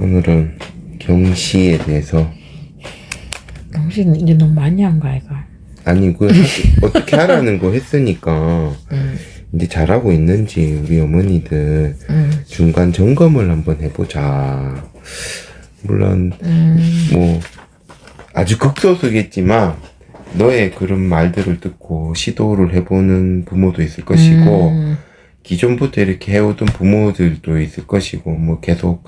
오늘은 경시에 대해서. 경시는 이제 너무 많이 한 거 아이가? 아니 어떻게 하라는 거 했으니까 이제 잘하고 있는지 우리 어머니들 중간 점검을 한번 해보자. 물론 뭐 아주 극소수겠지만 너의 그런 말들을 듣고 시도를 해보는 부모도 있을 것이고 기존부터 이렇게 해오던 부모들도 있을 것이고 뭐 계속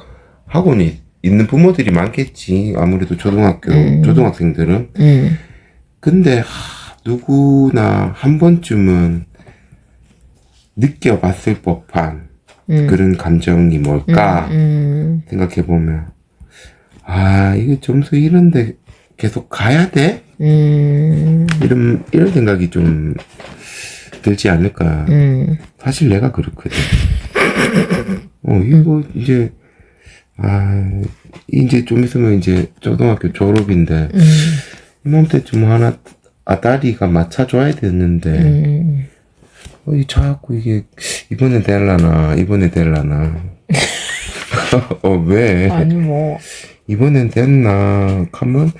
하고는 있는 부모들이 많겠지. 아무래도 초등학생들은. 근데 누구나 한 번쯤은 느껴봤을 법한 그런 감정이 뭘까 생각해보면 이게 점수 이런데 계속 가야 돼? 이런 생각이 좀 들지 않을까. 사실 내가 그렇거든. 이거 이제 좀 있으면 이제 초등학교 졸업인데 이맘때쯤 하나 딸이가 맞춰줘야 되는데 자꾸 이게 이번에 될라나 왜? 아니 뭐 이번엔 됐나 하면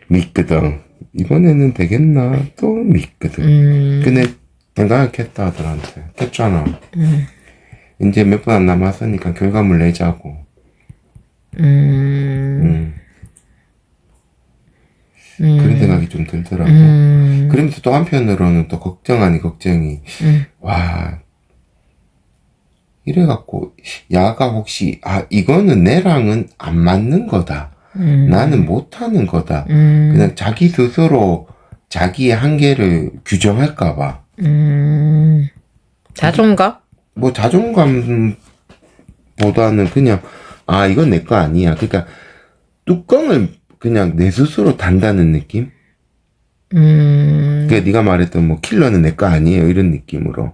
믿거든. 이번에는 되겠나 또 믿거든. 근데 생각했다 아들한테 했잖아. 이제 몇 분 안 남았으니까 결과물 내자고. 그런 생각이 좀 들더라고. 그러면서 또 한편으로는 또 걱정 아니 걱정이 와 이래갖고 야가 혹시 이거는 내랑은 안 맞는 거다. 나는 못하는 거다. 그냥 자기 스스로 자기의 한계를 규정할까봐. 자존감? 뭐 자존감보다는 그냥 이건 내 거 아니야. 그러니까 뚜껑을 그냥 내 스스로 단다는 느낌? 그러니까 네가 말했던 뭐 킬러는 내 거 아니에요 이런 느낌으로.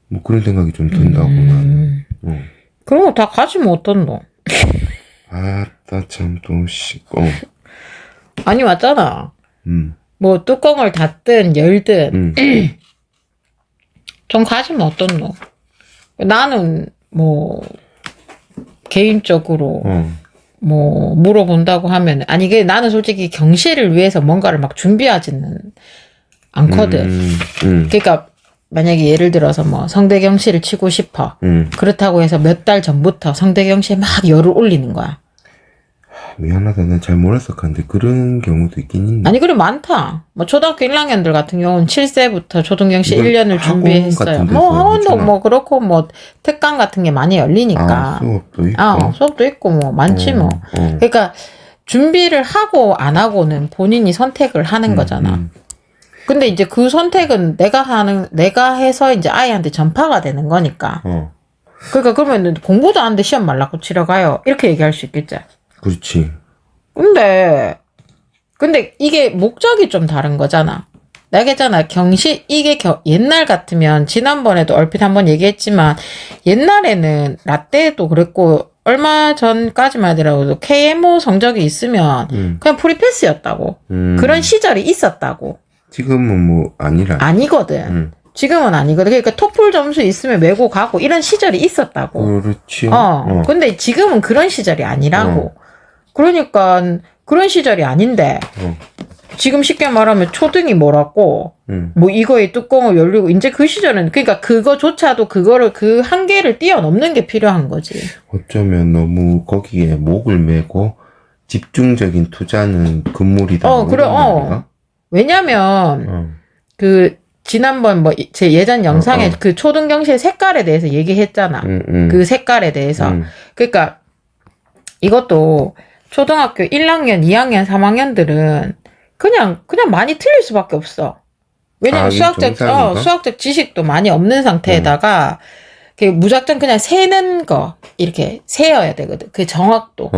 뭐 그런 생각이 좀 든다고 나는. 그런 거 다 가지면 어떤노? 나 참 또 아니 맞잖아. 뭐 뚜껑을 닫든 열든 좀 가지면 어떻노? 나는 뭐 개인적으로 뭐 물어본다고 하면 이게 나는 솔직히 경시를 위해서 뭔가를 막 준비하지는 않거든. 그러니까 만약에 예를 들어서 뭐 성대 경시를 치고 싶어. 그렇다고 해서 몇 달 전부터 성대 경시에 막 열을 올리는 거야. 미안하다. 난 잘 몰랐었는데 그런 경우도 있긴 있네. 아니 그래 많다. 뭐 초등학교 1학년들 같은 경우는 7세부터 초등경시 1년을 준비했어요. 뭐 학원도 뭐 그렇고 뭐 특강 같은 게 많이 열리니까. 수업도 있고. 수업도 있고 뭐 많지 뭐. 그러니까 준비를 하고 안 하고는 본인이 선택을 하는 거잖아. 근데 이제 그 선택은 내가 해서 이제 아이한테 전파가 되는 거니까. 그러니까 그러면 공부도 안 돼 시험 말라고 치러 가요. 이렇게 얘기할 수 있겠지. 그렇지. 근데 이게 목적이 좀 다른 거잖아. 내가 했잖아. 경시, 이게 옛날 같으면, 지난번에도 얼핏 한번 얘기했지만, 옛날에는 라떼도 그랬고, 얼마 전까지만 하더라도 KMO 성적이 있으면, 그냥 프리패스였다고. 그런 시절이 있었다고. 지금은 뭐, 아니거든. 지금은 아니거든. 그러니까 토플 점수 있으면 메고 가고, 이런 시절이 있었다고. 그렇지. 근데 지금은 그런 시절이 아니라고. 그러니까, 그런 시절이 아닌데, 지금 쉽게 말하면 초등이 뭐라고, 뭐 이거의 뚜껑을 열리고, 이제 그 시절은, 그러니까 그거조차도 그 한계를 뛰어넘는 게 필요한 거지. 어쩌면 너무 거기에 목을 메고 집중적인 투자는 금물이다. 그래, 왜냐면, 지난번 제 예전 영상에 그 초등경시의 색깔에 대해서 얘기했잖아. 그 색깔에 대해서. 그러니까 이것도 초등학교 1학년, 2학년, 3학년들은 그냥 많이 틀릴 수밖에 없어. 왜냐면 수학적 지식도 많이 없는 상태에다가 무작정 그냥 세는 거 이렇게 세어야 되거든. 그 정확도.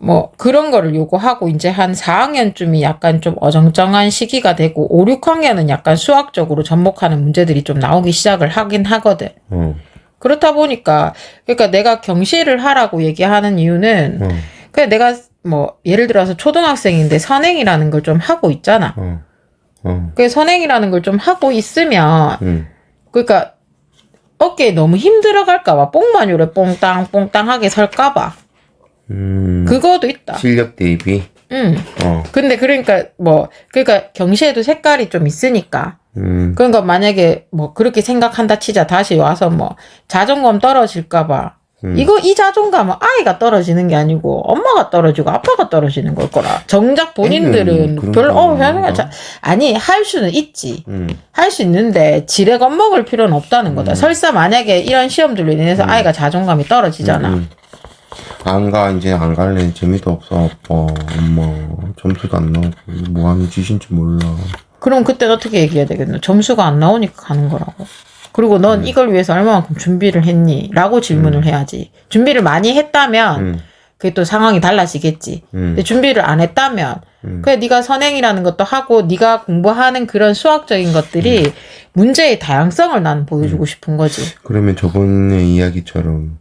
뭐 그런 거를 요구하고 이제 한 4학년쯤이 약간 좀 어정쩡한 시기가 되고 5, 6학년은 약간 수학적으로 접목하는 문제들이 좀 나오기 시작을 하긴 하거든. 그렇다 보니까 그러니까 내가 경시를 하라고 얘기하는 이유는 그냥 내가 뭐 예를 들어서 초등학생인데 선행이라는 걸 좀 하고 있잖아. 그 선행이라는 걸 좀 하고 있으면 그러니까 어깨에 너무 힘들어갈까봐 뽕마뇨를 뽕땅뽕땅하게 설까봐. 그거도 있다. 실력 대비. 근데 그러니까 경시에도 색깔이 좀 있으니까. 그러니까 만약에 뭐 그렇게 생각한다 치자 다시 와서 뭐 자존감 떨어질까봐. 이 자존감은 아이가 떨어지는 게 아니고 엄마가 떨어지고 아빠가 떨어지는 걸 거라. 정작 본인들은 별로 아니 할 수는 있지. 할 수 있는데 지레 겁먹을 필요는 없다는 거다. 설사 만약에 이런 시험들로 인해서 아이가 자존감이 떨어지잖아. 이제 안 갈래. 재미도 없어. 아빠, 엄마. 점수도 안 나오고 뭐 하는 짓인지 몰라. 그럼 그때는 어떻게 얘기해야 되겠노? 점수가 안 나오니까 가는 거라고. 그리고 넌 이걸 위해서 얼마만큼 준비를 했니? 라고 질문을 해야지. 준비를 많이 했다면 그게 또 상황이 달라지겠지. 근데 준비를 안 했다면 그냥 네가 선행이라는 것도 하고 네가 공부하는 그런 수학적인 것들이 문제의 다양성을 나는 보여주고 싶은 거지. 그러면 저번에 이야기처럼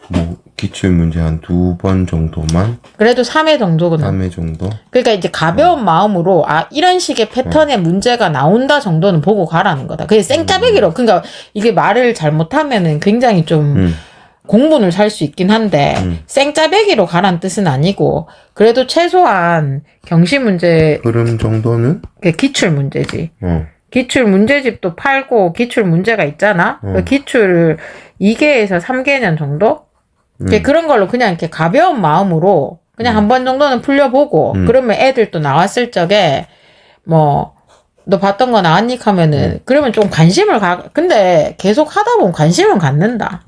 뭐 기출문제 한 2번 정도만? 그래도 3회 정도거든. 3회 정도? 그러니까 이제 가벼운 마음으로 이런 식의 패턴의 문제가 나온다 정도는 보고 가라는 거다. 그게 생짜배기로. 그러니까 이게 말을 잘못하면은 굉장히 좀 공분을 살 수 있긴 한데 생짜배기로 가란 뜻은 아니고 그래도 최소한 경시 문제 흐름 정도는? 기출 문제지. 기출 문제집도 팔고 기출 문제가 있잖아. 그 기출을 2개에서 3개년 정도? 그런 걸로 그냥 이렇게 가벼운 마음으로 그냥 한 번 정도는 풀려보고 그러면 애들 또 나왔을 적에 뭐 너 봤던 거 나왔니? 하면은 그러면 좀 관심을 근데 계속 하다 보면 관심은 갖는다.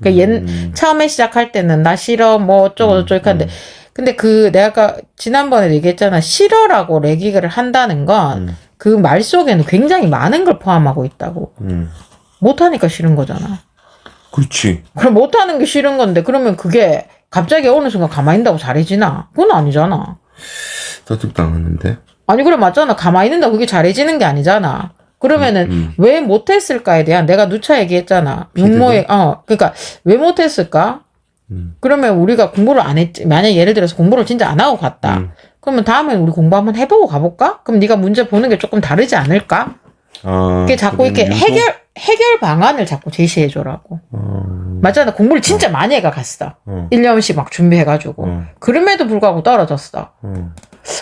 처음에 시작할 때는 나 싫어 뭐 어쩌고 저쩌고 하는데 근데 내가 아까 지난번에 얘기했잖아. 싫어라고 얘기를 한다는 건 그 말 속에는 굉장히 많은 걸 포함하고 있다고. 못하니까 싫은 거잖아. 그렇지. 그럼 못하는 게 싫은 건데 그러면 그게 갑자기 어느 순간 가만히 있다고 잘해지나? 그건 아니잖아. 설득당하는데? 아니 그래 맞잖아. 가만히 있는다 그게 잘해지는 게 아니잖아. 그러면은 왜 못했을까에 대한 내가 누차 얘기했잖아. 육모에 그러니까 왜 못했을까? 그러면 우리가 공부를 안 했지. 만약 예를 들어서 공부를 진짜 안 하고 갔다. 그러면 다음엔 우리 공부 한번 해보고 가볼까? 그럼 네가 문제 보는 게 조금 다르지 않을까? 그게 자꾸 이렇게 해결 방안을 자꾸 제시해줘라고. 맞잖아. 공부를 진짜 많이 해가 갔어. 1년씩 막 준비해가지고. 그럼에도 불구하고 떨어졌어.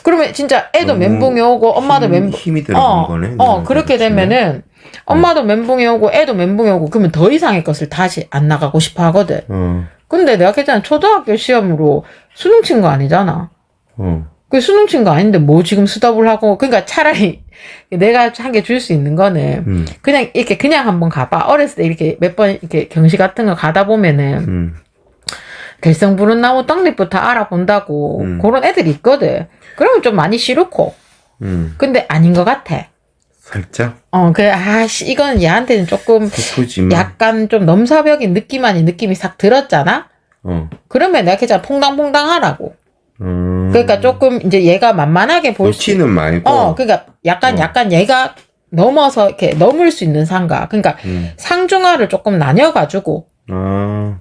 그러면 진짜 애도 멘붕이 오고 엄마도 힘이 들어간 거네. 그렇게 되면은 엄마도 멘붕이 오고 애도 멘붕이 오고 그러면 더 이상의 것을 다시 안 나가고 싶어 하거든. 근데 내가 했잖아. 초등학교 시험으로 수능 친 거 아니잖아. 그 수능 친 거 아닌데 뭐 지금 수답을 하고 그러니까 차라리 내가 한 개 줄 수 있는 거는 그냥 이렇게 그냥 한번 가봐. 어렸을 때 이렇게 몇 번 이렇게 경시 같은 거 가다 보면은 될성부른 나무 떡잎부터 알아본다고 그런 애들이 있거든. 그러면 좀 많이 싫고 근데 아닌 것 같아. 살짝? 이건 얘한테는 조금 슬프지만. 약간 좀 넘사벽인 느낌 아닌 느낌이 싹 들었잖아? 그러면 내가 그냥 퐁당퐁당 하라고. 그러니까 조금 이제 얘가 만만하게 볼 수. 놓치는 말고. 그러니까 약간 얘가 넘어서 이렇게 넘을 수 있는 상가. 그러니까 상중하를 조금 나뉘어가지고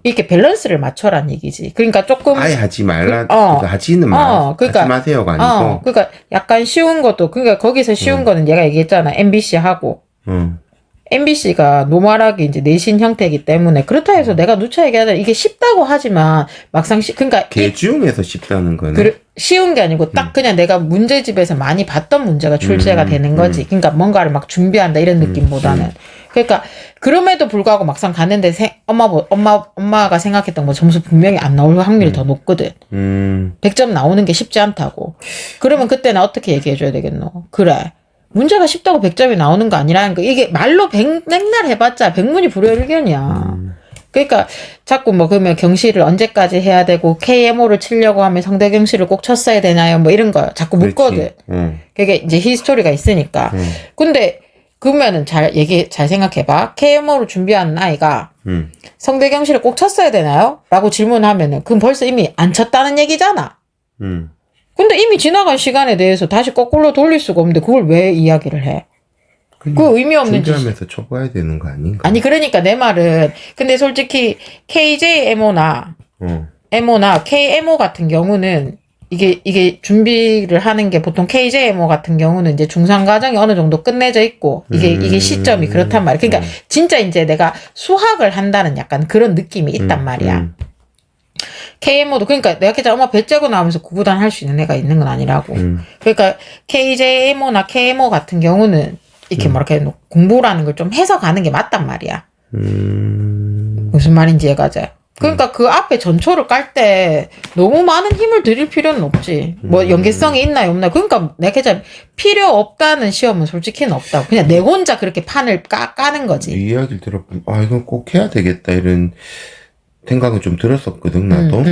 이렇게 밸런스를 맞춰란 얘기지. 그러니까 조금 아예 하지 말라. 하지는 마. 그러니까, 하지 마세요가 아니고. 그러니까 약간 쉬운 것도 그러니까 거기서 쉬운 거는 얘가 얘기했잖아. MBC 하고. MBC가 노멀하게 이제 내신 형태이기 때문에 그렇다 해서 내가 누차 얘기하자 이게 쉽다고 하지만 막상 그러니까 개중에서 쉽다는 거는 쉬운 게 아니고 딱 그냥 내가 문제집에서 많이 봤던 문제가 출제가 되는 거지. 그러니까 뭔가를 막 준비한다 이런 느낌보다는. 그러니까 그럼에도 불구하고 막상 갔는데 엄마가 생각했던 거 점수 분명히 안 나올 확률이 더 높거든. 100점 나오는 게 쉽지 않다고. 그러면 그때는 어떻게 얘기해줘야 되겠노? 그래. 문제가 쉽다고 100점이 나오는 거 아니라는 거. 이게 말로 맨날 해봤자 백문이 불여일견이야. 그러니까 자꾸 뭐 그러면 경시를 언제까지 해야 되고 KMO를 치려고 하면 성대 경시를 꼭 쳤어야 되나요? 뭐 이런 거 자꾸 묻거든. 그게 이제 히스토리가 있으니까. 근데 그러면은 잘 생각해봐. KMO를 준비하는 아이가 성대 경시를 꼭 쳤어야 되나요? 라고 질문하면은 그럼 벌써 이미 안 쳤다는 얘기잖아. 근데 이미 지나간 시간에 대해서 다시 거꾸로 돌릴 수가 없는데 그걸 왜 이야기를 해? 그 의미 없는 짓. 준비하면서 쳐봐야 되는 거 아닌가? 아니 그러니까 내 말은 근데 솔직히 KJMO나 MO나 KMO 같은 경우는 이게 준비를 하는 게 보통 KJMO 같은 경우는 이제 중상 과정이 어느 정도 끝내져 있고 이게 시점이 그렇단 말이야. 그러니까 진짜 이제 내가 수학을 한다는 약간 그런 느낌이 있단 말이야. KMO도 그러니까 내가 진짜 엄마 배 째고 나오면서 구구단 할 수 있는 애가 있는 건 아니라고. 그러니까 KJMO나 KMO 같은 경우는 이렇게 뭐랄까 공부라는 걸 좀 해서 가는 게 맞단 말이야. 무슨 말인지 이해가 돼. 그러니까 그 앞에 전초를 깔 때 너무 많은 힘을 들일 필요는 없지. 뭐 연계성이 있나요 없나요. 그러니까 내가 진짜 필요 없다는 시험은 솔직히는 없다고. 그냥 내 혼자 그렇게 판을 까는 거지. 이 이야기를 들어보면 이건 꼭 해야 되겠다 이런 생각은 좀 들었었거든 나도.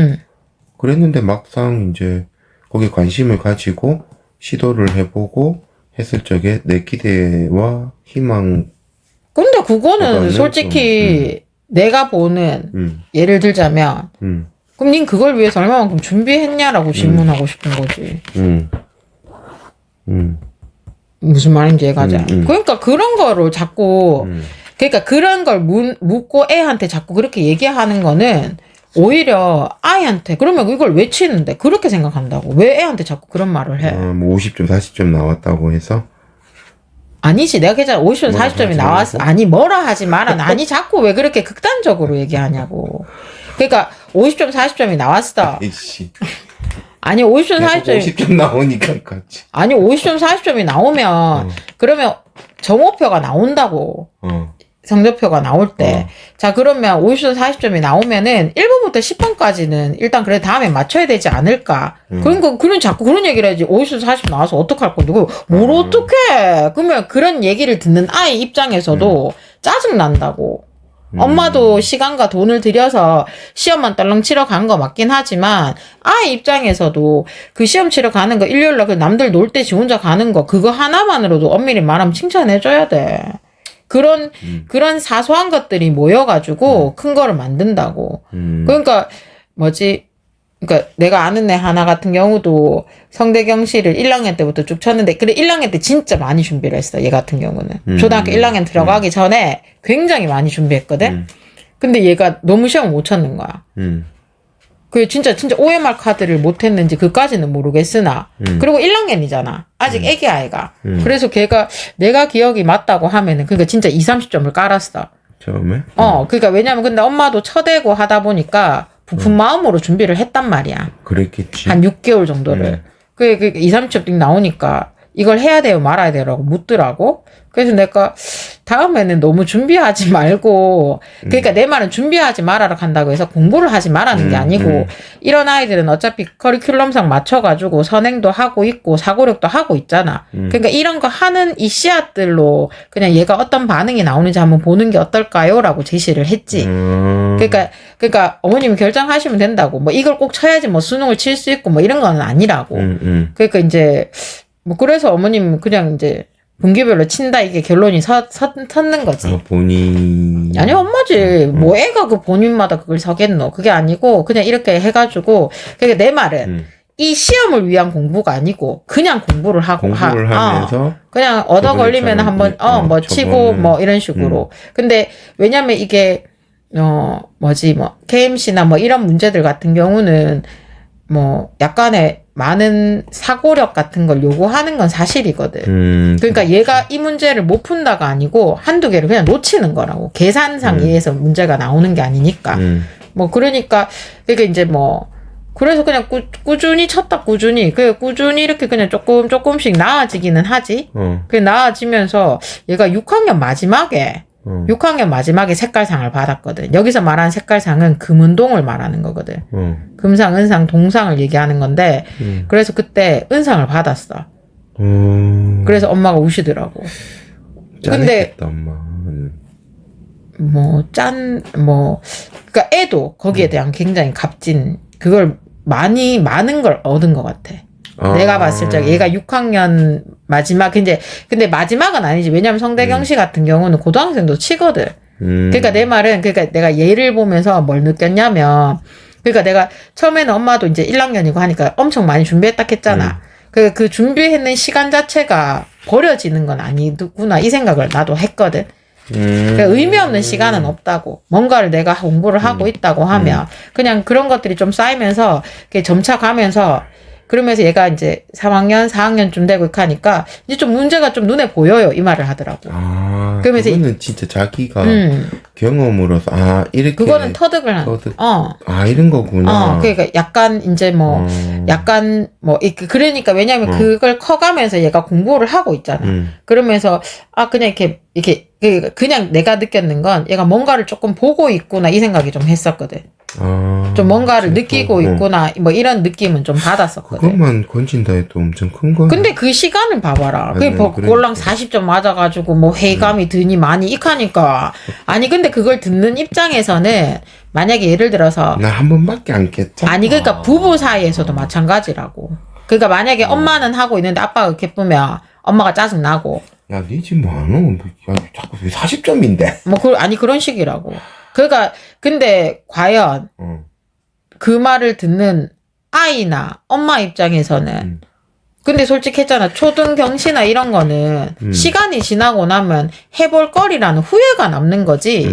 그랬는데 막상 이제 거기에 관심을 가지고 시도를 해보고 했을 적에 내 기대와 희망. 근데 그거는 솔직히 내가 보는 예를 들자면 그럼 닌 그걸 위해서 얼마만큼 준비했냐라고 질문하고 싶은 거지. 무슨 말인지 이해가 돼. 그러니까 그런 거를 자꾸 그러니까 그런 걸 묻고 애한테 자꾸 그렇게 얘기하는 거는 오히려 아이한테 그러면 이걸 왜 치는데 그렇게 생각한다고. 왜 애한테 자꾸 그런 말을 해. 뭐 50점 40점 나왔다고 해서 아니지. 내가 괜찮아. 50점 40점이 나왔어. 아니 뭐라 하지 마라. 아니 자꾸 왜 그렇게 극단적으로 얘기하냐고. 그러니까 50점 40점이 나왔어. 에이씨. 아니 50점 40점이 50점 나오니까 같이. 아니 50점 40점이 나오면 그러면 점호표가 나온다고. 성적표가 나올 때. 자, 그러면 50점, 40점이 나오면은 1번부터 10번까지는 일단 그래 다음에 맞춰야 되지 않을까. 그러니까, 자꾸 그런 얘기를 해야지. 50점, 40점 나와서 어떡할 건데. 뭘 어떡해. 그러면 그런 얘기를 듣는 아이 입장에서도 짜증난다고. 엄마도 시간과 돈을 들여서 시험만 떨렁 치러 간 거 맞긴 하지만 아이 입장에서도 그 시험 치러 가는 거 일요일날 그 남들 놀 때 지 혼자 가는 거 그거 하나만으로도 엄밀히 말하면 칭찬해줘야 돼. 그런 사소한 것들이 모여가지고 큰 거를 만든다고. 그러니까, 그러니까 내가 아는 애 하나 같은 경우도 성대경시를 1학년 때부터 쭉 쳤는데, 그래, 1학년 때 진짜 많이 준비를 했어, 얘 같은 경우는. 초등학교 1학년 들어가기 전에 굉장히 많이 준비했거든? 근데 얘가 너무 시험을 못 쳤는 거야. 그 진짜 OMR 카드를 못했는지 그까지는 모르겠으나 그리고 1학년이잖아. 아직 애기 아이가. 그래서 걔가 내가 기억이 맞다고 하면은 그러니까 진짜 20-30점을 깔았어. 처음에? 그러니까 왜냐면 근데 엄마도 쳐대고 하다 보니까 부푼 마음으로 준비를 했단 말이야. 그랬겠지. 한 6개월 정도를. 그 20-30점 나오니까 이걸 해야 돼요 말아야 돼요라고 묻더라고. 그래서 내가 다음에는 너무 준비하지 말고 그러니까 내 말은 준비하지 말아라 한다고 해서 공부를 하지 말라는 게 아니고 이런 아이들은 어차피 커리큘럼상 맞춰가지고 선행도 하고 있고 사고력도 하고 있잖아. 그러니까 이런 거 하는 이 씨앗들로 그냥 얘가 어떤 반응이 나오는지 한번 보는 게 어떨까요? 라고 제시를 했지. 그러니까 어머님이 결정하시면 된다고. 뭐 이걸 꼭 쳐야지 뭐 수능을 칠 수 있고 뭐 이런 건 아니라고. 그러니까 이제 뭐 그래서 어머님 그냥 이제 분기별로 친다 이게 결론이 섰는 거지. 본인. 아니 엄마지. 뭐 애가 그 본인마다 그걸 서겠노. 그게 아니고 그냥 이렇게 해가지고 그러니까 내 말은 이 시험을 위한 공부가 아니고 그냥 공부를 하면서 그냥 얻어 걸리면 한번 뭐 치고 뭐 이런 식으로. 근데 왜냐면 이게 KMC나 뭐 이런 문제들 같은 경우는 뭐 약간의 많은 사고력 같은 걸 요구하는 건 사실이거든. 그러니까 얘가 이 문제를 못 푼다가 아니고 한두 개를 그냥 놓치는 거라고. 계산상 의해서 문제가 나오는 게 아니니까. 뭐 그러니까 이제 뭐 그래서 그냥 꾸준히 쳤다 꾸준히 이렇게 그냥 조금씩 나아지기는 하지. 그 나아지면서 얘가 6학년 마지막에 6학년 마지막에 색깔상을 받았거든. 여기서 말하는 색깔상은 금은동을 말하는 거거든. 금상, 은상, 동상을 얘기하는 건데 그래서 그때 은상을 받았어. 그래서 엄마가 우시더라고. 근데 엄마는. 그러니까 애도 거기에 대한 굉장히 값진 그걸 많은 걸 얻은 것 같아. 내가 봤을 때 얘가 6학년 마지막 근데 마지막은 아니지. 왜냐면 성대경시 같은 경우는 고등학생도 치거든. 그러니까 내 말은 그러니까 내가 얘를 보면서 뭘 느꼈냐면 그러니까 내가 처음에는 엄마도 이제 1학년이고 하니까 엄청 많이 준비했다 했잖아. 그 준비했는 시간 자체가 버려지는 건 아니구나 이 생각을 나도 했거든. 그러니까 의미 없는 시간은 없다고. 뭔가를 내가 공부를 하고 있다고 하면 그냥 그런 것들이 좀 쌓이면서 점차 가면서 그러면서 얘가 이제 3학년, 4학년쯤 되고 이렇게 하니까 이제 좀 문제가 좀 눈에 보여요. 이 말을 하더라고. 아, 그러면서 그거는 진짜 자기가 경험으로서 이렇게 그거는 터득을 한. 이런 거구나. 그러니까 약간 이제 뭐 약간 뭐 그러니까 왜냐면 그걸 커가면서 얘가 공부를 하고 있잖아. 그러면서 그냥 이렇게 그냥 내가 느꼈는 건 얘가 뭔가를 조금 보고 있구나 이 생각이 좀 했었거든. 좀 뭔가를 느끼고 있구나 뭐 이런 느낌은 좀 받았었거든. 그것만 건진다 해도 엄청 큰 거야. 근데 그 시간을 봐봐라. 그게 볼랑 40점 맞아가지고 뭐 회의감이 드니 많이 익하니까. 아니 근데 그걸 듣는 입장에서는 만약에 예를 들어서 나 한 번밖에 안 깼잖아. 아니 그러니까 부부 사이에서도 마찬가지라고. 그러니까 만약에 엄마는 하고 있는데 아빠가 기쁘면 엄마가 짜증 나고. 야, 니 집 뭐하노? 야, 자꾸 왜 40점인데? 뭐 아니 그런 식이라고. 그러니까 근데 과연 그 말을 듣는 아이나 엄마 입장에서는 근데 솔직히 했잖아. 초등 경시나 이런 거는 시간이 지나고 나면 해볼 거리라는 후회가 남는 거지.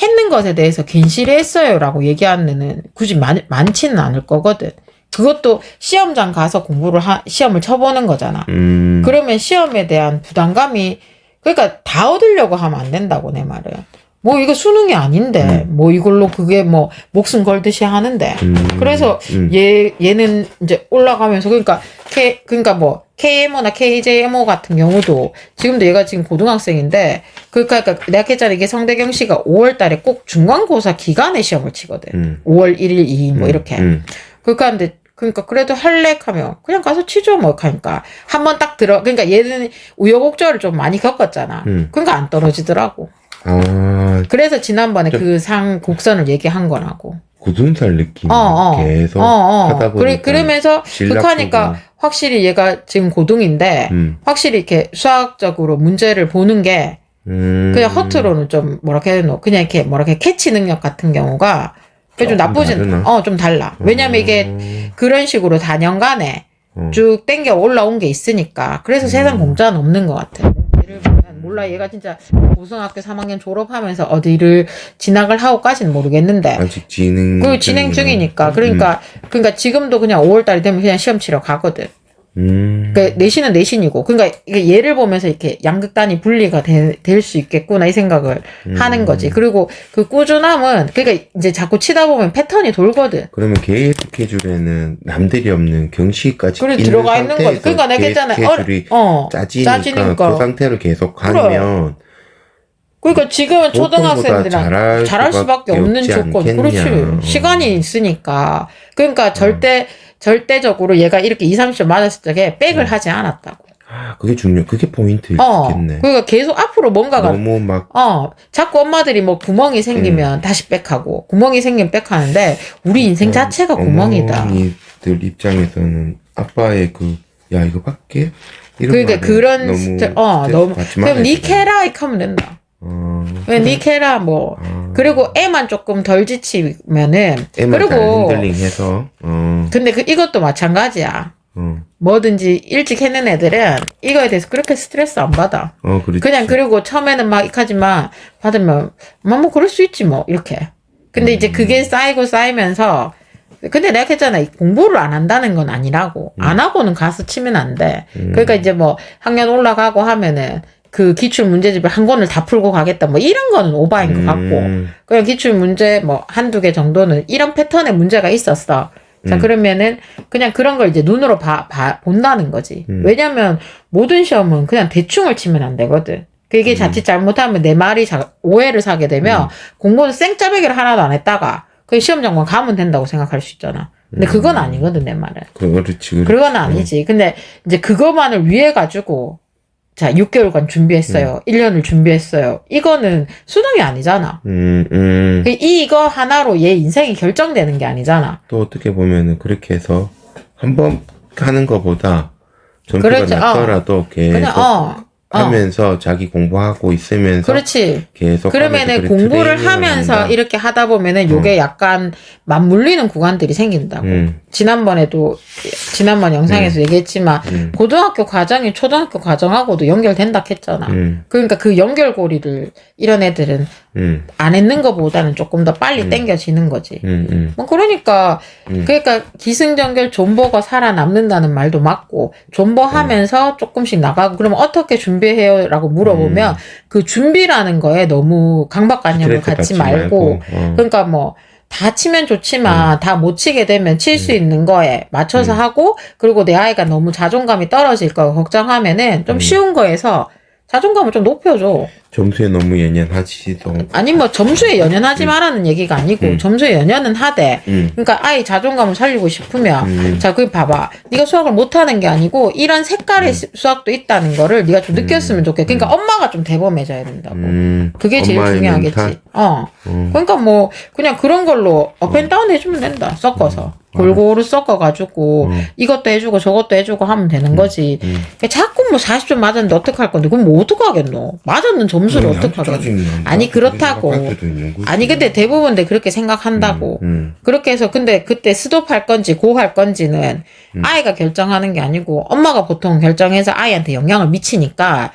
했는 것에 대해서 괜시리했어요 라고 얘기하는 굳이 많지는 않을 거거든. 그것도 시험장 가서 시험을 쳐보는 거잖아. 그러면 시험에 대한 부담감이 그러니까 다 얻으려고 하면 안 된다고 내 말은. 뭐 이거 수능이 아닌데 뭐 이걸로 그게 뭐 목숨 걸듯이 하는데 그래서 얘는 이제 올라가면서 그러니까 뭐 KMO나 KJMO 같은 경우도 지금도 얘가 지금 고등학생인데 그러니까 내가 했잖아 이게 성대경시가 5월달에 꼭 중간고사 기간에 시험을 치거든. 5월 1일 2일 뭐 이렇게 그러니까 그래도 할래 하면 그냥 가서 치죠 뭐 하니까 한번 딱 그러니까 얘는 우여곡절을 좀 많이 겪었잖아. 그러니까 안 떨어지더라고. 그래서 지난번에 그 상 곡선을 얘기한 거라고. 굳은살 느낌 계속 하다 보니까 그러면서 그하니까 확실히 얘가 지금 고등인데 확실히 이렇게 수학적으로 문제를 보는 게 그냥 허투루는 좀 뭐랄까 해야 되노 그냥 이렇게 뭐랄까 캐치 능력 같은 경우가 좀 나쁘진 좀 달라. 왜냐면 이게 그런 식으로 4년간에 쭉 땡겨 올라온 게 있으니까 그래서 세상 공짜는 없는 것 같아. 예를 보면 몰라 얘가 진짜 고등학교 3학년 졸업하면서 어디를 진학을 하고까지는 모르겠는데 아직 진행 중이니까 그러니까 지금도 그냥 5월달이 되면 그냥 시험 치러 가거든. 그러니까 내신은 내신이고 그러니까 이게 얘를 보면서 이렇게 양극단이 분리가 될 수 있겠구나 이 생각을 하는 거지. 그리고 그 꾸준함은 그러니까 이제 자꾸 치다 보면 패턴이 돌거든. 그러면 계획 스케줄에는 남들이 없는 경시까지 그래 들어가 있는 거지. 그러니까 내가 했잖아. 짜지니까 그 상태로 계속 가면 그러니까 지금은 초등학생들이랑 잘할 수밖에 없는 조건. 그렇지. 시간이 있으니까. 그러니까 절대적으로 얘가 이렇게 2, 30점 맞았을 적에 백을 하지 않았다고. 그게 그게 포인트겠네. 그러니까 계속 앞으로 뭔가가. 너무 막. 자꾸 엄마들이 뭐 구멍이 생기면 다시 백하고, 구멍이 생기면 백하는데, 우리 인생 자체가 구멍이다. 어머니들 입장에서는 아빠의 야, 이거 밖에? 그러니까 그런, 너무. 그럼 니 캐라, 이렇게 하면 된다. 왜 니 캐라, 뭐. 그리고 애만 조금 덜 지치면은. 그리고. 핸들링해서. 근데 이것도 마찬가지야. 뭐든지 일찍 해는 애들은 이거에 대해서 그렇게 스트레스 안 받아. 그렇지. 그냥 그리고 처음에는 막 익하지만 받으면 뭐 그럴 수 있지 뭐 이렇게. 근데 이제 그게 쌓이면서 근데 내가 했잖아. 공부를 안 한다는 건 아니라고. 안 하고는 가서 치면 안 돼. 그러니까 이제 뭐 학년 올라가고 하면은 그 기출 문제집을 한 권을 다 풀고 가겠다. 뭐 이런 거는 오바인 것 같고. 그냥 기출 문제 뭐 한두 개 정도는 이런 패턴의 문제가 있었어. 자, 그러면은 그냥 그런 걸 이제 눈으로 본다는 거지. 왜냐면 모든 시험은 그냥 대충을 치면 안 되거든. 그게 자칫 잘못하면 내 말이 오해를 사게 되면 공부는 생짜배기를 하나도 안 했다가 그 시험장만 가면 된다고 생각할 수 있잖아. 근데 그건 아니거든, 내 말은. 그렇지. 그건 아니지. 근데 이제 그거만을 위해 가지고 자, 6개월간 준비했어요. 1년을 준비했어요. 이거는 수능이 아니잖아. 이거 하나로 얘 인생이 결정되는 게 아니잖아. 또 어떻게 보면은 그렇게 해서 한 번 하는 거보다 점수가 그렇지, 낮더라도 계속 그냥, 하면서 자기 공부하고 있으면서 그렇지. 계속 그러면은 공부를 하면서 이렇게 하다 보면은 요게 약간 맞물리는 구간들이 생긴다고. 지난번 영상에서 얘기했지만 고등학교 과정이 초등학교 과정하고도 연결된다 했잖아. 그러니까 그 연결고리를 이런 애들은 안 했는 것보다는 조금 더 빨리 땡겨지는 거지. 뭐 그러니까 기승전결 존버가 살아남는다는 말도 맞고 존버하면서 조금씩 나가고 그러면 어떻게 준비해요라고 물어보면 그 준비라는 거에 너무 강박관념을 갖지 말고 그러니까 뭐 다 치면 좋지만 다 못 치게 되면 칠 수 있는 거에 맞춰서 하고 그리고 내 아이가 너무 자존감이 떨어질 거 걱정하면은 좀 쉬운 거에서 자존감을 좀 높여줘. 점수에 너무 연연하지도. 아니 뭐 점수에 연연하지 말라는 얘기가 아니고 점수에 연연은 하되 그러니까 아이 자존감을 살리고 싶으면 자 그게 봐봐 네가 수학을 못하는 게 아니고 이런 색깔의 수학도 있다는 거를 네가 좀 느꼈으면 좋겠어. 그러니까 엄마가 좀 대범해져야 된다고. 그게 제일 중요하겠지. 그러니까 뭐 그냥 그런 걸로 업앤다운 해주면 된다. 섞어서 골고루 섞어가지고 이것도 해주고 저것도 해주고 하면 되는 거지. 자꾸 뭐 40점 맞았는데 어떡할 건데 그럼 뭐 어떡하겠노. 맞았는 점수를 어떡하겠노. 아니 그렇다고. 아니 근데 대부분 그렇게 생각한다고. 그렇게 해서 근데 그때 스톱할 건지 고할 건지는 아이가 결정하는 게 아니고 엄마가 보통 결정해서 아이한테 영향을 미치니까